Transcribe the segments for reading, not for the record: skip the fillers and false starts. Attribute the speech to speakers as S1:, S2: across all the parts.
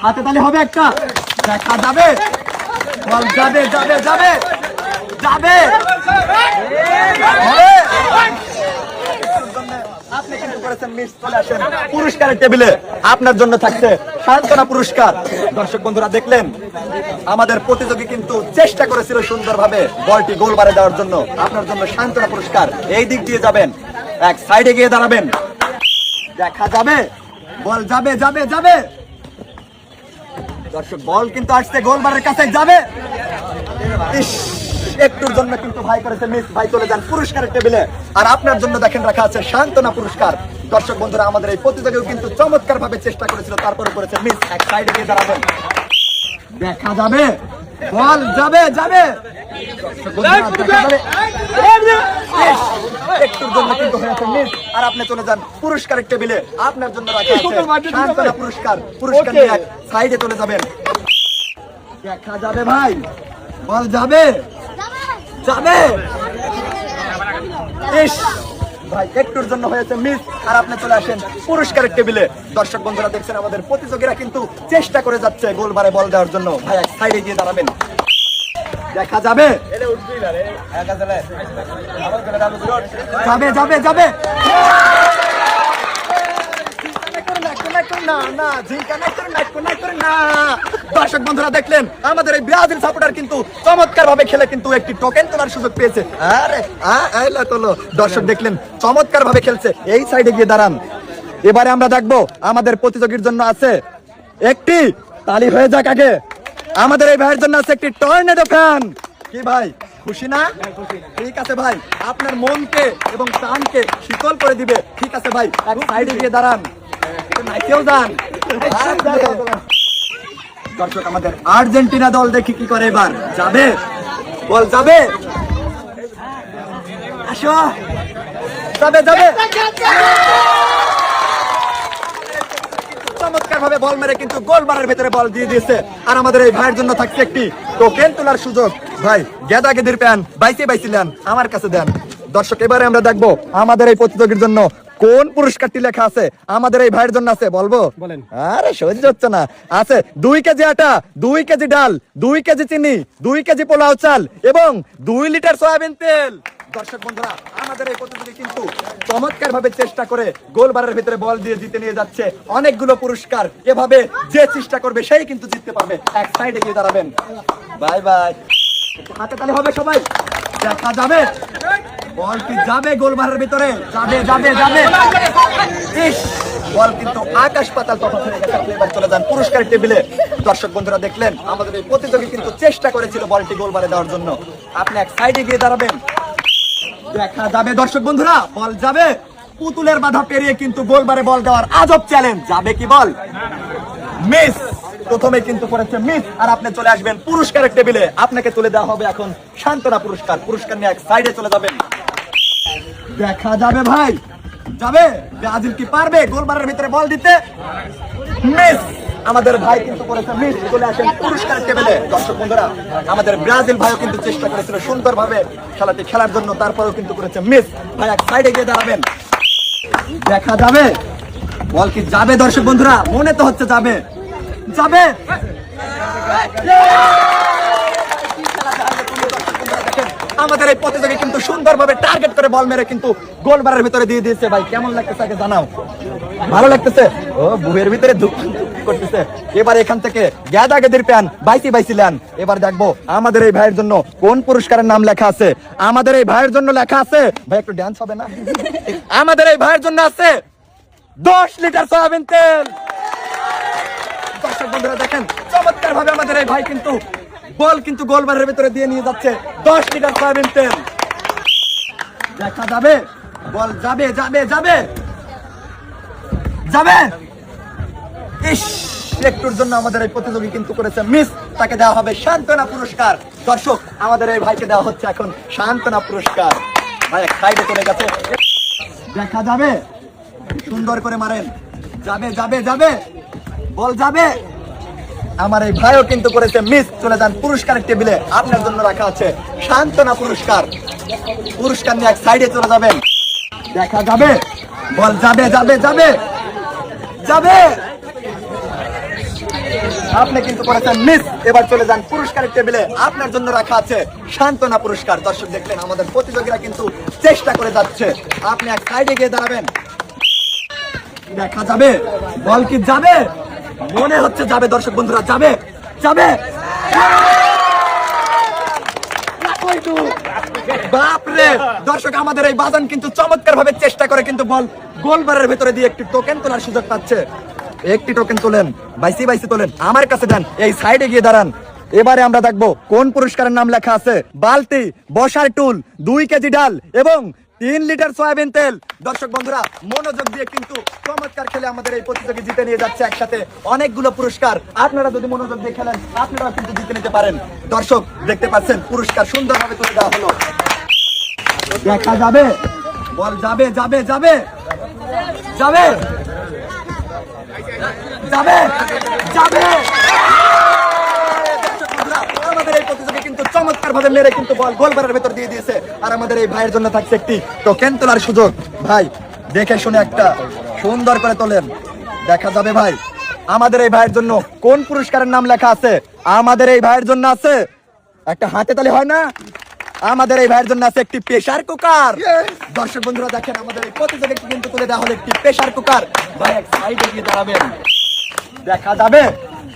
S1: হাতে তালি হবে একটা, দেখা যাবে, বল যাবে যাবে যাবে যাবে। আপনি কিন্তু করেছেন মিস, চলে আসেন পুরস্কারের টেবিলে। আপনার জন্য থাকছে সান্ত্বনা পুরস্কার। দর্শক বন্ধুরা দেখলেন আমাদের প্রতিযোগী কিন্তু চেষ্টা করেছিল সুন্দরভাবে বলটি গোলবারে দেওয়ার জন্য। আপনার জন্য সান্ত্বনা পুরস্কার। এই দিক দিয়ে যাবেন, এক সাইডে গিয়ে দাঁড়াবেন, দেখা যাবে, বল যাবে যাবে যাবে। দর্শক বল কিন্তু আসছে গোলবারের কাছে, যাবে। ইস, একটুর জন্য কিন্তু ভাই করেছে মিস। ভাই চলে যান পুরস্কারের টেবিলে। আর আপনার জন্য দেখেন রাখা আছে সান্ত্বনা পুরস্কার। দর্শক বন্ধুরা আমাদের এই প্রতিযোগীও কিন্তু চমৎকার ভাবে চেষ্টা করেছিল, তারপরে করেছে মিস। এক সাইডে গিয়ে দাঁড়াবেন, দেখা যাবে, বল যাবে যাবে। একটুর জন্য কিন্তু হয়েছে মিস। আর আপনি চলে যান পুরস্কারের টেবিলে। আপনার জন্য রাখা আছে সান্ত্বনা পুরস্কার। পুরস্কার নিয়ে এক সাইডে চলে যাবেন, দেখা যাবে ভাই, বল যাবে যাবে। ইস ভাই একটুর জন্য হয়েছে মিস। আর আপনি চলে আসেন পুরস্কারের টেবিলে। দর্শক বন্ধুরা দেখছেন আমাদের প্রতিযোগীরা কিন্তু চেষ্টা করে যাচ্ছে গোলবারে বল দেওয়ার জন্য। ভাই এক সাইডে গিয়ে দাঁড়াবেন, দেখা যাবে, যাবে যাবে যাবে। দর্শক বন্ধুরা দেখলেন আমাদের এই ব্রাজিল সাপোর্টার কিন্তু চমৎকার ভাবে খেলে কিন্তু একটি টোকেন তোলার সুযোগ পেয়েছে। দর্শক দেখলেন চমৎকার ভাবে খেলছে। এই সাইডে গিয়ে দাঁড়ান। এবারে আমরা দেখবো আমাদের প্রতিযোগীর জন্য আছে একটি তালি হয়ে যাক আগে। আমাদের এই ভাইয়ের জন্য আছে একটি টর্নেডো ফ্যান। কি ভাই খুশি না? ঠিক আছে ভাই, আপনার মনকে এবং প্রাণকে শীতল করে দিবে। ঠিক আছে ভাই, এক সাইডে গিয়ে দাঁড়ান, নাইতেও যান। দর্শক আমাদের আর্জেন্টিনা দল দেখি কি করে। এবার যাবে, বল যাবে, আসো, যাবে যাবে। চমৎকার ভাবে বল মেরে কিন্তু গোলবারের ভেতরে বল দিয়ে দিয়েছে। আর আমাদের এই ভাইয়ের জন্য থাকছে একটি টোকেন তোলার সুযোগ। ভাই গেদা গেদির প্যান বাইছিলেন, আমার কাছে দেন। দর্শক এবারে আমরা দেখবো আমাদের এই প্রতিযোগীর জন্য কোন পুরস্কারটি লেখা আছে। আমাদের এই ভাইয়ের জন্য আছে, বলবো? বলেন। আরে সহ্য হচ্ছে না। আছে 2 কেজি আটা, 2 কেজি ডাল, 2 কেজি চিনি, 2 কেজি পোলাও চাল এবং 2 লিটার সয়াবিন তেল। দর্শক বন্ধুরা আমাদের এই প্রতিযোগী কিন্তু চমৎকার ভাবে চেষ্টা করে গোলবারের ভিতরে বল দিয়ে জিতে নিয়ে যাচ্ছে অনেকগুলো পুরস্কার। এভাবে যে চেষ্টা করবে সেই কিন্তু জিততে পারবে। এক সাইডে গিয়ে দাঁড়াবেন, বাই বাই। হাতে তালি হবে সবাই, দেখা যাবে, বল কি যাবে গোলবারের ভিতরে, যাবে যাবে যাবে। ইস, বল কিন্তু আকাশ পাতাল তফাৎ হয়ে গেছে। আপনি এবার চলে যান পুরস্কারের টেবিলে। দর্শক বন্ধুরা দেখলেন আমাদের এই প্রতিযোগী কিন্তু চেষ্টা করেছিল বলটি গোলবারে দেওয়ার জন্য। আপনি এক সাইডে গিয়ে দাঁড়াবেন, দেখা যাবে। দর্শক বন্ধুরা বল যাবে, পুতুলের বাধা পেরিয়ে কিন্তু গোলবারে বল দেওয়ার আজব চ্যালেঞ্জ। যাবে কি বল, মিস। প্রথমে কিন্তু করেছে মিস। আর আপনি চলে আসবেন পুরস্কারের টেবিলে। আপনাকে তুলে দেওয়া হবে এখন সান্ত্বনা পুরস্কার। পুরস্কার নিয়ে এক সাইডে চলে যাবেন, দেখা যাবে ভাই, যাবে। ব্রাজিল কি পারবে গোলবারের ভিতরে বল দিতে? মিস। আমাদের ভাই কিন্তু করেছে মিস। চলে আসেন পুরস্কারের টেবিলে। দর্শক বন্ধুরা আমাদের ব্রাজিল ভাইও কিন্তু চেষ্টা করেছিল সুন্দরভাবে খেলাটি খেলার জন্য, তারপরেও কিন্তু করেছে মিস। ভাই এক সাইডে গিয়ে দাঁড়াবেন, দেখা যাবে, বল কি যাবে? দর্শক বন্ধুরা মনে তো হচ্ছে যাবে যাবে। আমাদের এই প্রতিযোগী কিন্তু সুন্দরভাবে টার্গেট করে বল মেরে কিন্তু গোলবারের ভিতরে দিয়ে দিয়েছে। ভাই কেমন লাগতেছে আগে জানাও। ভালো লাগতেছে? ও বুহের ভিতরে করতেছে। এবার এখান থেকে গেদা গেদির প্যান বাইছিলেন। এবার দেখবো আমাদের এই ভাইয়ের জন্য কোন পুরস্কারের নাম লেখা আছে। আমাদের এই ভাইয়ের জন্য লেখা আছে, ভাই একটু ডান্স হবে না? আমাদের এই ভাইয়ের জন্য আছে 10 লিটার সয়াবিন তেল। দর্শক বন্ধুরা দেখেন চমৎকার ভাবে আমাদের এই ভাই কিন্তু বল কিন্তু গোলবারের ভিতরে দিয়ে নিয়ে যাচ্ছে 10 লিটার সয়াবিন তেল। দেখা যাবে, বল যাবে যাবে যাবে যাবে। ইস, একটুর জন্য আমাদের এই প্রতিযোগী কিন্তু করেছে মিস। তাকে দেওয়া হবে সান্ত্বনা পুরস্কার। দর্শক আমাদের এই ভাইকে দেওয়া হচ্ছে এখন সান্ত্বনা পুরস্কার। ভাই এক সাইডে চলে গেছে, দেখা যাবে, সুন্দর করে মারেন, যাবে যাবে যাবে, বল যাবে। আমার এই ভাইও কিন্তু করেছে মিস। চলে যান পুরস্কারের টেবিলে। আপনার জন্য রাখা আছে সান্ত্বনা পুরস্কার। পুরস্কার নিয়ে এক সাইডে চলে যাবেন, দেখা যাবে, বল যাবে যাবে যাবে যাবে। আপনি কিন্তু করেছেন মিস। এবার চলে যান পুরস্কারের টেবিলে, আপনার জন্য রাখা আছে সান্ত্বনা পুরস্কার। দর্শক দেখলেন আমাদের প্রতিযোগীরা কিন্তু চেষ্টা করে যাচ্ছে, আপনি এক সাইডে গিয়ে দাঁড়াবেন। দেখা যাবে বল কি যাবে, মনে হচ্ছে যাবে। দর্শক বন্ধুরা যাবে যাবে, বাপরে দর্শক আমাদের এই বাজান কিন্তু চমৎকার ভাবে চেষ্টা করে কিন্তু বল গোলবারের ভেতরে দিয়ে একটি টোকেন তোলার সুযোগ পাচ্ছে। একটি টোকেন তোলেন, বাইসি বাইসি তোলেন, আমার কাছে দেন, এই সাইডে গিয়ে দাঁড়ান। এবারে আমরা দেখবো কোন পুরস্কারের নাম লেখা আছে। বালতি, বসার টুল, 2 কেজি ডাল এবং 3 লিটার সয়াবিন তেল। দর্শক বন্ধুরা মনোযোগ দিয়ে কিন্তু চমৎকার খেলে আমাদের এই প্রতিযোগী জিতে নিয়ে যাচ্ছে একসাথে অনেকগুলো পুরস্কার। আপনারা যদি মনোযোগ দিয়ে খেলেন আপনারাও কিন্তু জিতে নিতে পারেন। দর্শক দেখতে পাচ্ছেন পুরস্কার সুন্দরভাবে তুলে দেওয়া হলো। দেখা যাবে বল যাবে যাবে যাবে যাবে যাবে যাবে। আমাদের এই প্রতিযোগী কিন্তু চমৎকার ভাবে মেরে কিন্তু বল গোলবারের ভেতর দিয়ে দিয়েছে। আর আমাদের এই ভাইয়ের জন্য থাকছে একটি টোকেন তোলার সুযোগ। ভাই দেখে শুনে একটা সুন্দর করে তোলেন। দেখা যাবে ভাই আমাদের এই ভাইয়ের জন্য কোন পুরস্কারের নাম লেখা আছে। আমাদের এই ভাইয়ের জন্য আছে একটা হাতে তালি হয় না, আমাদের এই ভাইয়ের জন্য আছে একটি প্রেসার কুকার। দর্শক বন্ধুরা দেখেন আমাদের এই প্রতিযোগী কিন্তু তুলে দেওয়া হলো একটি প্রেসার কুকার। ভাই এক সাইডে গিয়ে দাঁড়াবেন। দেখা যাবে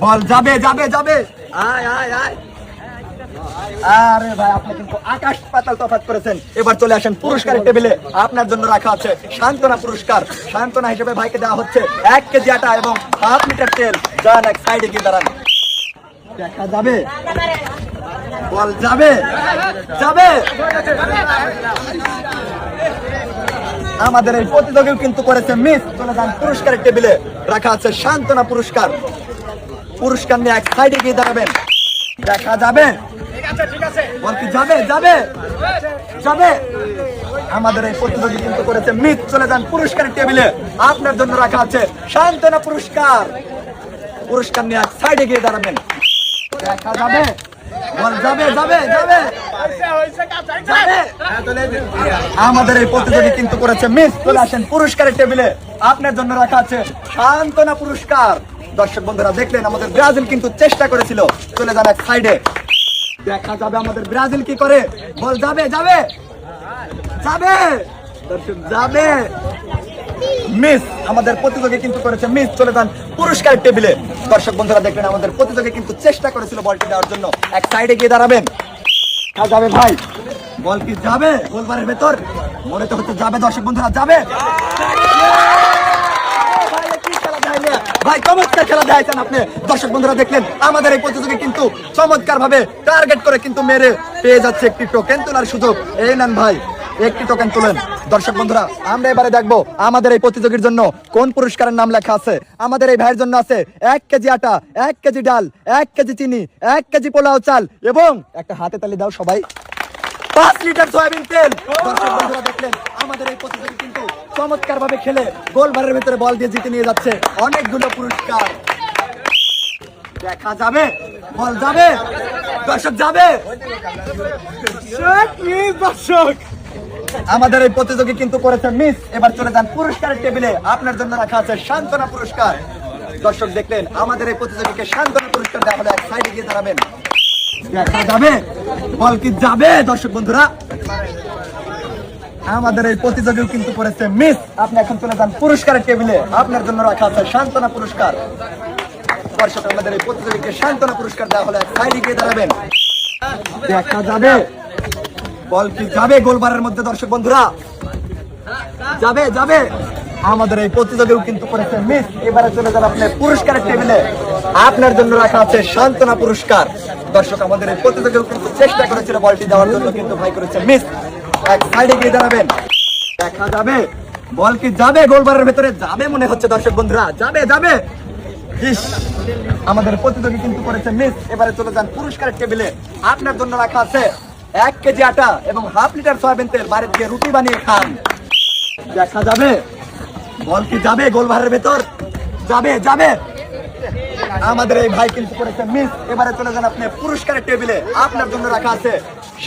S1: বল যাবে যাবে যাবে, আয় আয় আয়। আরে ভাই আপনি কিন্তু আকাশ পাতাল তফাৎ করেছেন। এবার চলে আসেন পুরস্কারের টেবিলে, আপনার জন্য রাখা আছে সান্ত্বনা পুরস্কার। সান্ত্বনা হিসেবে ভাইকে দেওয়া হচ্ছে 1 কেজি আটা এবং 1/2 লিটার তেল। যান এক সাইডে গিয়ে দাঁড়ান। দেখা যাবে বল যাবে যাবে। আমাদের এই প্রতিযোগী কিন্তু করেছে মিস। চলে যান পুরস্কারের টেবিলে, রাখা আছে সান্ত্বনা পুরস্কার। পুরস্কার নিয়ে এক সাইডে গিয়ে দাঁড়াবেন। দেখা যাবে বল কি যাবে যাবে যাবে। আমাদের এই প্রতিযোগী কিন্তু করেছে মিস। চলে যান পুরস্কারের টেবিলে, আপনার জন্য রাখা আছে সান্ত্বনা পুরস্কার। পুরস্কার নিয়ে এক সাইডে গিয়ে দাঁড়াবেন। দেখা যাবে বল যাবে যাবে যাবে যাবে। আমাদের এই প্রতিযোগী কিন্তু করেছে মিস। চলে আসেন পুরস্কারের টেবিলে, আপনার জন্য রাখা আছে সান্ত্বনা পুরস্কার। দর্শক বন্ধুরা দেখলেন আমাদের ব্রাজিল কিন্তু চেষ্টা করেছিল। চলে যান এক সাইডে। দেখা যাবে আমাদের ব্রাজিল কি করে। বল যাবে যাবে যাবে দর্শক যাবে, মিস। আমাদের প্রতিযোগী কিন্তু করেছে মিস। চলে যান পুরস্কারের টেবিলে। দর্শক বন্ধুরা দেখলেন আমাদের প্রতিযোগী কিন্তু চেষ্টা করেছিল বলটি দেওয়ার জন্য। এক সাইডে গিয়ে দাঁড়াবেন। যাবে ভাই বল কি যাবে গোলবারের ভেতর, মনে তো হচ্ছে যাবে। দর্শক বন্ধুরা যাবে ভাই, চমৎকার খেলা দেখাইছেন আপনি। দর্শক বন্ধুরা দেখলেন আমাদের এই প্রতিযোগী কিন্তু চমৎকার ভাবে টার্গেট করে কিন্তু মেরে পেয়ে যাচ্ছে একটি টোকেন তোলার সুযোগ। এই নেন ভাই একটি টোকেন তুলেন। দর্শক বন্ধুরা আমরা এবারে দেখবো আমাদের এই প্রতিযোগীর জন্য কোন পুরস্কারের নাম লেখা আছে। আমাদের এই ভাইয়ের জন্য আছে 1 কেজি আটা, 1 কেজি ডাল, 1 কেজি চিনি, 1 কেজি পোলাও চাল এবং একটা হাতে তালি দাও সবাই, 5 লিটার সয়াবিন তেল। দর্শক বন্ধুরা দেখলেন আমাদের এই প্রতিযোগী কিন্তু চমৎকার ভাবে খেলে গোলবারের ভিতরে বল দিয়ে জিতে নিয়ে যাচ্ছে অনেকগুলো পুরস্কার। দেখা যাবে বল যাবে দর্শক যাবে। দর্শক আমাদের এই প্রতিযোগী কিন্তু করেছে মিস। এবার চলে যান পুরস্কারের টেবিলে, আপনার জন্য রাখা আছে সান্ত্বনা পুরস্কার। দর্শক দেখলেন আমাদের এই প্রতিযোগীকে সান্ত্বনা পুরস্কার দেওয়া হলে এক সাইডে গিয়ে দাঁড়াবেন। দেখা যাবে বল কি যাবে। দর্শক বন্ধুরা আমাদের এই প্রতিযোগী কিন্তু করেছে মিস। আপনি এখন চলে যান পুরস্কারের টেবিলে, আপনার জন্য রাখা আছে সান্ত্বনা পুরস্কার। দর্শক আমাদের এই প্রতিযোগীকে সান্ত্বনা পুরস্কার দেওয়া হলে এক সাইডে গিয়ে দাঁড়াবেন। দেখা যাবে বল কি যাবে গোলবারের মধ্যে। দর্শক বন্ধুরা যাবে যাবে। আমাদের এই প্রতিযোগীও কিন্তু করেছে মিস। এবারে চলে যান আপনি পুরস্কারের টেবিলে, আপনার জন্য রাখা আছে সান্ত্বনা পুরস্কার। দর্শক আমাদের এই প্রতিযোগীও কিন্তু চেষ্টা করেছিল বলটি দেওয়ার জন্য, কিন্তু ভাই করেছে মিস। এক সাইডে গিয়ে দাঁড়াবেন। দেখা যাবে বল কি যাবে গোলবারের ভেতরে, যাবে মনে হচ্ছে। দর্শক বন্ধুরা যাবে যাবে। আমাদের প্রতিযোগী কিন্তু করেছে মিস। এবারে চলে যান পুরস্কারের টেবিলে, আপনার জন্য রাখা আছে 1 কেজি আটা এবং 1/2 লিটার সয়াবিন তেল। বাড়িতে গিয়ে রুটি বানিয়ে খান। দেখা যাবে বল কি যাবে গোলবারের ভেতর, যাবে যাবে। আমাদের এই ভাই কিন্তু করেছে মিস। এবারে চলে যান আপনি পুরস্কারের টেবিলে, আপনার জন্য রাখা আছে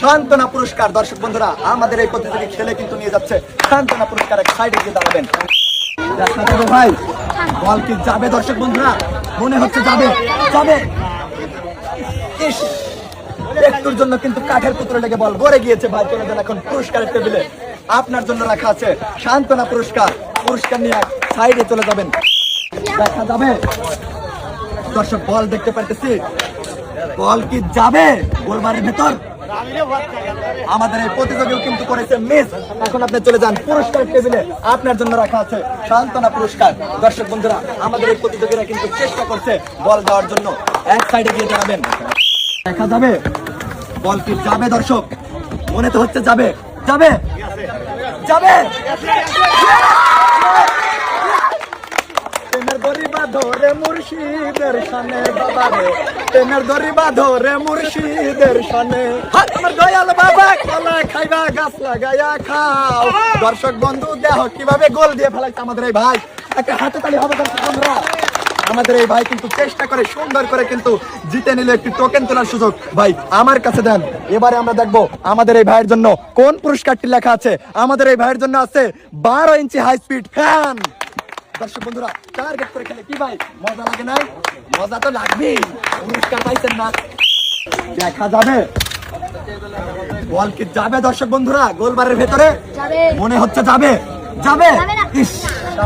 S1: সান্ত্বনা পুরস্কার। দর্শক বন্ধুরা আমাদের এই প্রতিযোগী খেলে কিন্তু নিয়ে যাচ্ছে সান্ত্বনা পুরস্কার। এক সাইডে গিয়ে দাঁড়াবেন। দেখা যাবে ভাই, বল কি যাবে দর্শক বন্ধুরা? মনে হচ্ছে যাবে, যাবে। ইস, একটুর জন্য কিন্তু কাঠের পুতুলে লেগে বল গড়ে গিয়েছে ভাই। চলে যান এখন পুরস্কারের টেবিলে, আপনার জন্য রাখা আছে সান্ত্বনা পুরস্কার। পুরস্কার নিয়ে সাইডে চলে যাবেন। দেখা যাবে দর্শক, বল দেখতে পারতেছি, বল কি যাবে গোলবারের ভেতর? আমাদের এই প্রতিযোগী কিন্তু করেছে মিস। এখন আপনি চলে যান পুরস্কার টেবিলে, আপনার জন্য রাখা আছে সান্ত্বনা পুরস্কার। দর্শক বন্ধুরা, আমাদের এই প্রতিযোগীরা কিন্তু চেষ্টা করছে বল দেওয়ার জন্য। এক সাইডে গিয়ে দাঁড়াবেন। দেখা যাবে বল কি যাবে দর্শক? মনে তো হচ্ছে যাবে, যাবে, যাবে। প্রেমের দড়ি বাঁধো রে মুর্শিদের শানে বাবা রে, প্রেমের দড়ি বাঁধো রে মুর্শিদের শানে। আমার দয়াল বাবা কলা খাইবা গাছ লাগাইয়া খাও। দর্শক বন্ধু দেহ কিভাবে গোল দিয়ে ফেলাইছে আমাদের এই ভাই। একটা হাতে তালি হবে দর্শক বন্ধুরা। আমাদের এই ভাই কিন্তু চেষ্টা করে সুন্দর করে কিন্তু জিতে নিল একটি টোকেন তোলার সুযোগ। ভাই আমার কাছে দেন। এবারে আমরা দেখবো আমাদের এই ভাইয়ের জন্য কোন পুরস্কারটি লেখা আছে। আমাদের এই ভাইয়ের জন্য আছে 12 ইঞ্চি হাই স্পিড ফ্যান। দর্শক বন্ধুরা, টার্গেট করে খেলে কি ভাই মজা লাগে না? মজা তো লাগবেই। পুরস্কার পাইছেন না? দেখা যাবে বল কি যাবে দর্শক বন্ধুরা গোলবারের ভেতরে? মনে হচ্ছে যাবে, যাবে। ইস,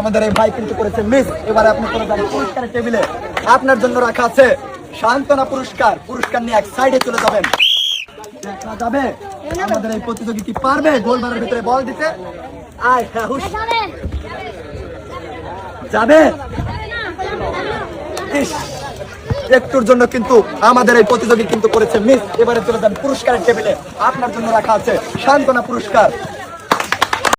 S1: আমাদের এই ভাই কিন্তু করেছে মিস। এবারে আপনি করে যান পুরস্কারের টেবিলে, আপনার জন্য রাখা আছে সান্ত্বনা পুরস্কার। পুরস্কার নিয়ে এক সাইডে চলে যাবেন। দেখা যাবে আমাদের এই প্রতিযোগী কি পারবে গোলবারের ভিতরে বল দিতে? আয় হ্যাঁ, হুশ, যাবে। ইস, একটুর জন্য কিন্তু আমাদের এই প্রতিযোগী কিন্তু করেছে মিস। এবারে চলে যান পুরস্কারের টেবিলে, আপনার জন্য রাখা আছে সান্ত্বনা পুরস্কার।